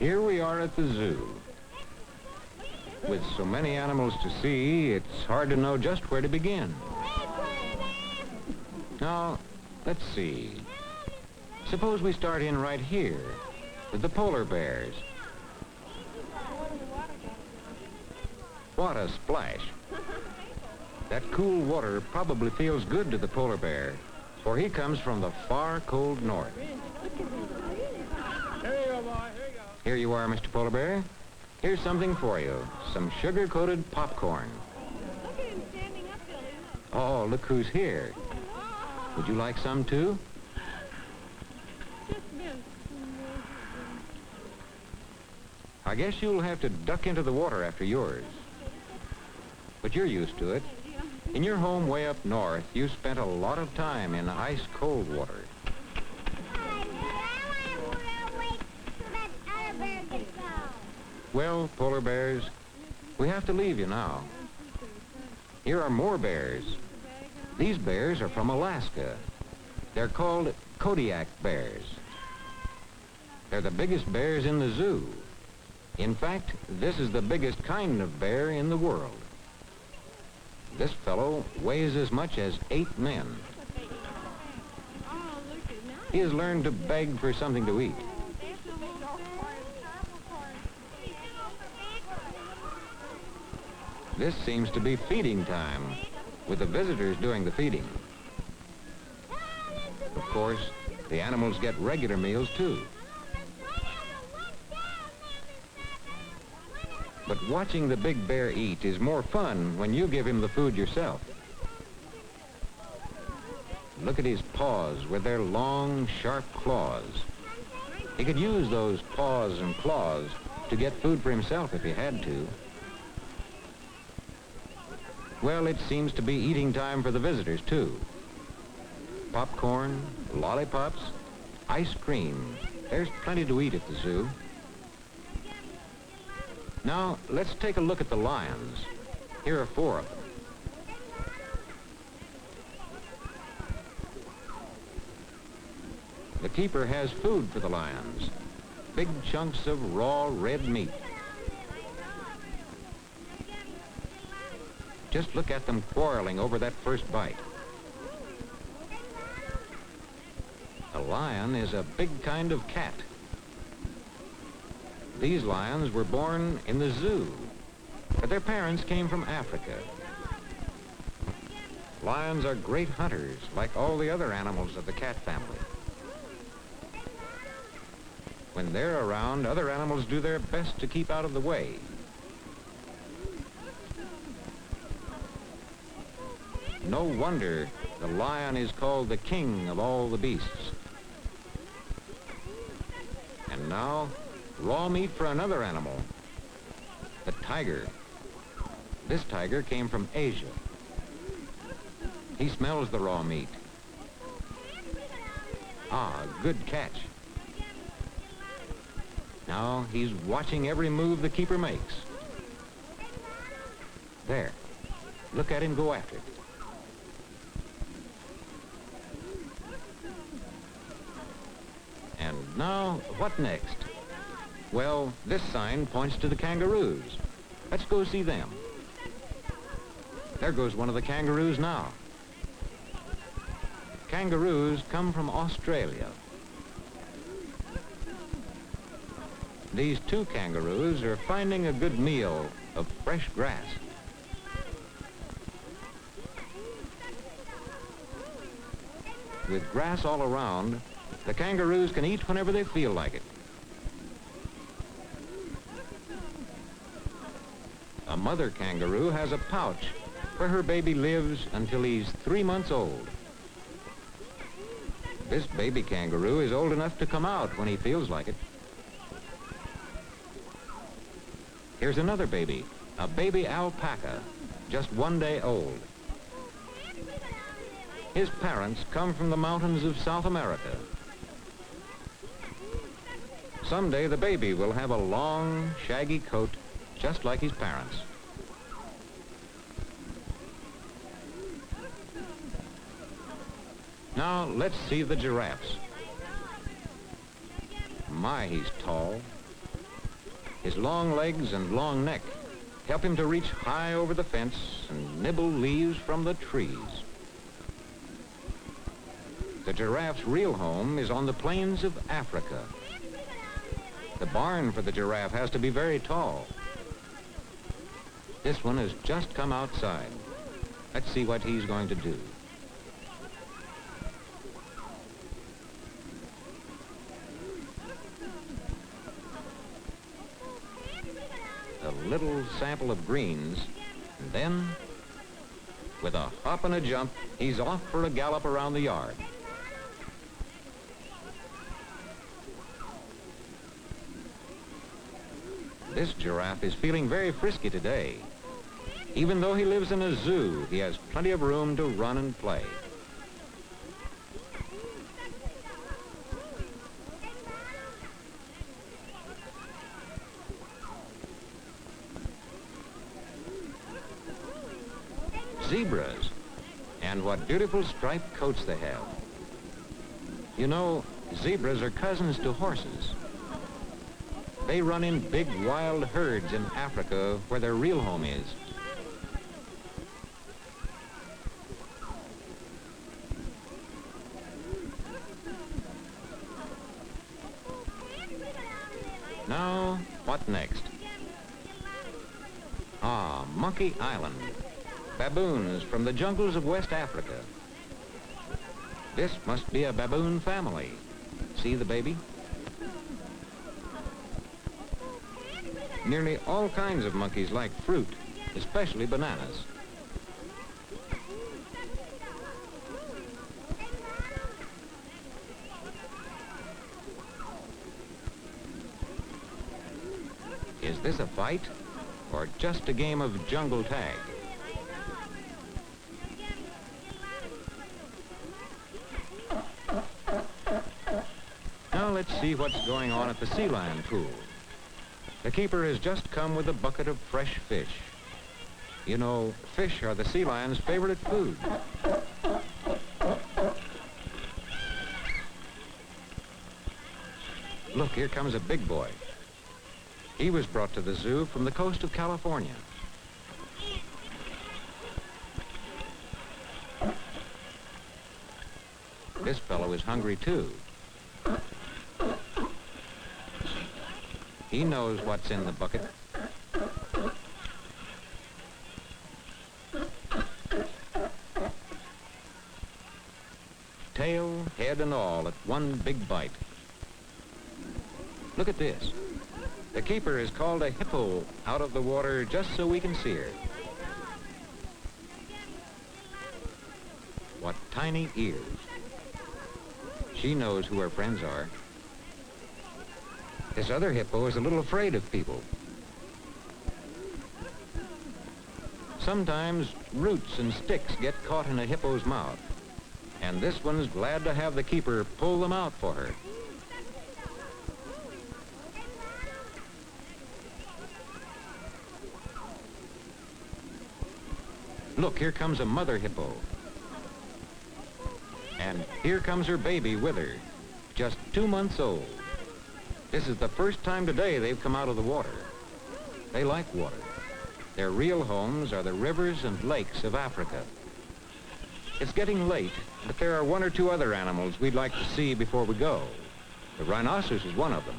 Here we are at the zoo. With so many animals to see, it's hard to know just where to begin. Now, let's see. Suppose we start in right here with the polar bears. What a splash. That cool water probably feels good to the polar bear, for he comes from the far cold north. Here you are, Mr. Polar Bear. Here's something for you. Some sugar-coated popcorn. Look at him standing up, Billy. Oh, look who's here. Would you like some, too? Just miss. I guess you'll have to duck into the water after yours. But you're used to it. In your home way up north, you spent a lot of time in ice-cold water. Well, polar bears, we have to leave you now. Here are more bears. These bears are from Alaska. They're called Kodiak bears. They're the biggest bears in the zoo. In fact, this is the biggest kind of bear in the world. This fellow weighs as much as 8 men. He has learned to beg for something to eat. This seems to be feeding time, with the visitors doing the feeding. Of course, the animals get regular meals too. But watching the big bear eat is more fun when you give him the food yourself. Look at his paws with their long, sharp claws. He could use those paws and claws to get food for himself if he had to. Well, it seems to be eating time for the visitors, too. Popcorn, lollipops, ice cream. There's plenty to eat at the zoo. Now, let's take a look at the lions. Here are 4 of them. The keeper has food for the lions. Big chunks of raw red meat. Just look at them quarreling over that first bite. A lion is a big kind of cat. These lions were born in the zoo, but their parents came from Africa. Lions are great hunters, like all the other animals of the cat family. When they're around, other animals do their best to keep out of the way. No wonder the lion is called the king of all the beasts. And now, raw meat for another animal, the tiger. This tiger came from Asia. He smells the raw meat. Ah, good catch. Now he's watching every move the keeper makes. There, look at him go after it. And now, what next? Well, this sign points to the kangaroos. Let's go see them. There goes one of the kangaroos now. Kangaroos come from Australia. These 2 kangaroos are finding a good meal of fresh grass. With grass all around, the kangaroos can eat whenever they feel like it. A mother kangaroo has a pouch where her baby lives until he's 3 months old. This baby kangaroo is old enough to come out when he feels like it. Here's another baby, a baby alpaca, just 1 day old. His parents come from the mountains of South America. Someday the baby will have a long, shaggy coat just like his parents. Now let's see the giraffes. My, he's tall. His long legs and long neck help him to reach high over the fence and nibble leaves from the trees. The giraffe's real home is on the plains of Africa. The barn for the giraffe has to be very tall. This one has just come outside. Let's see what he's going to do. A little sample of greens, and then, with a hop and a jump, he's off for a gallop around the yard. This giraffe is feeling very frisky today. Even though he lives in a zoo, he has plenty of room to run and play. Zebras, and what beautiful striped coats they have. You know, zebras are cousins to horses. They run in big wild herds in Africa where their real home is. Now, what next? Ah, Monkey Island. Baboons from the jungles of West Africa. This must be a baboon family. See the baby? Nearly all kinds of monkeys like fruit, especially bananas. Is this a fight or just a game of jungle tag? Now let's see what's going on at the sea lion pool. The keeper has just come with a bucket of fresh fish. You know, fish are the sea lion's favorite food. Look, here comes a big boy. He was brought to the zoo from the coast of California. This fellow is hungry too. He knows what's in the bucket. Tail, head, and all at one big bite. Look at this. The keeper has called a hippo out of the water just so we can see her. What tiny ears. She knows who her friends are. This other hippo is a little afraid of people. Sometimes roots and sticks get caught in a hippo's mouth, and this one's glad to have the keeper pull them out for her. Look, here comes a mother hippo. And here comes her baby with her, just 2 months old. This is the first time today they've come out of the water. They like water. Their real homes are the rivers and lakes of Africa. It's getting late, but there are 1 or 2 other animals we'd like to see before we go. The rhinoceros is one of them.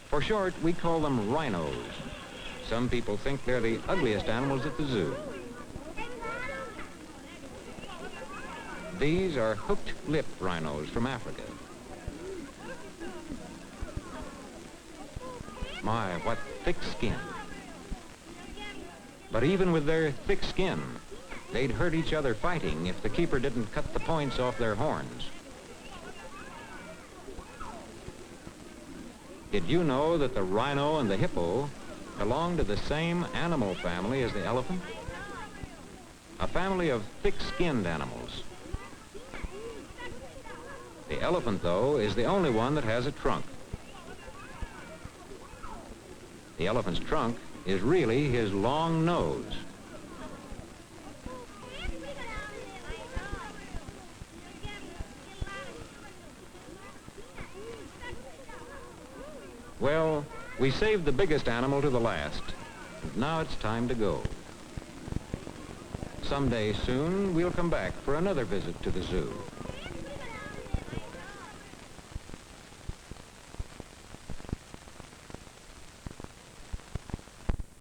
For short, we call them rhinos. Some people think they're the ugliest animals at the zoo. These are hooked-lip rhinos from Africa. My, what thick skin. But even with their thick skin, they'd hurt each other fighting if the keeper didn't cut the points off their horns. Did you know that the rhino and the hippo belong to the same animal family as the elephant? A family of thick-skinned animals. The elephant, though, is the only one that has a trunk. The elephant's trunk is really his long nose. Well, We saved the biggest animal to the last. And now it's time to go. Someday soon, we'll come back for another visit to the zoo.